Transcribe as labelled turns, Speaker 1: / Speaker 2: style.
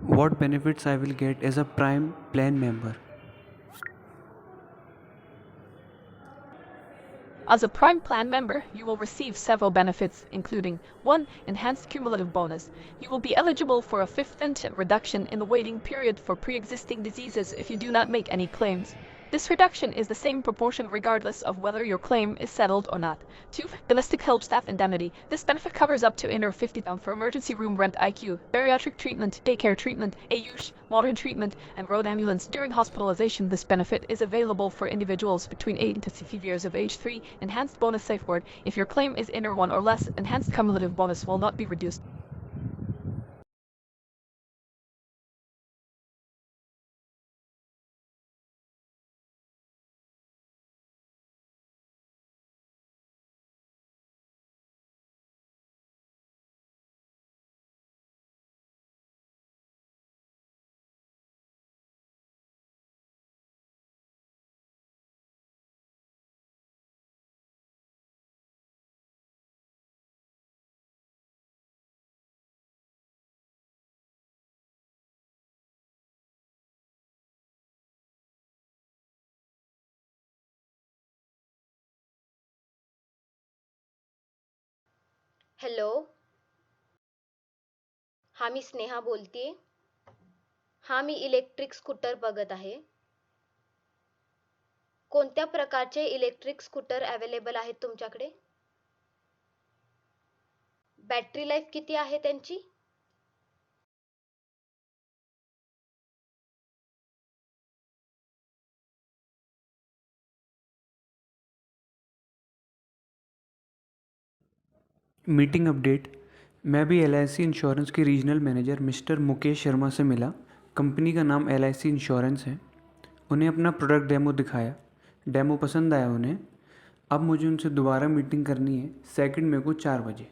Speaker 1: What benefits I will get as a Prime Plan member?
Speaker 2: As a Prime Plan member, you will receive several benefits, including 1. Enhanced cumulative bonus. You will be eligible for a 5% reduction in the waiting period for pre-existing diseases if you do not make any claims. This reduction is the same proportion regardless of whether your claim is settled or not. 2. Domestic help staff indemnity. This benefit covers up to $50,000 for emergency room rent, IQ, bariatric treatment, daycare treatment, AUSH, modern treatment, and road ambulance. During hospitalization, this benefit is available for individuals between 8 to 60 years of age. 3. Enhanced bonus safeguard. If your claim is INR 1 or less, enhanced cumulative bonus will not be reduced.
Speaker 3: Hello. हां, मी स्नेहा बोलतेय. हां, मी electric scooter बघत आहे. कोणत्या प्रकारचे electric scooter available आहेत तुमच्याकडे? Battery life किती आहे त्यांची?
Speaker 1: Meeting update. मैं भी LIC इंश्योरेंस के regional manager mister Mukesh Sharma से मिला। कंपनी का नाम LIC इंश्योरेंस है। उन्हें अपना प्रोडक्ट डेमो दिखाया। डेमो पसंद आया उन्हें। अब मुझे उनसे दोबारा मीटिंग करनी है 2 मई को 4 बजे।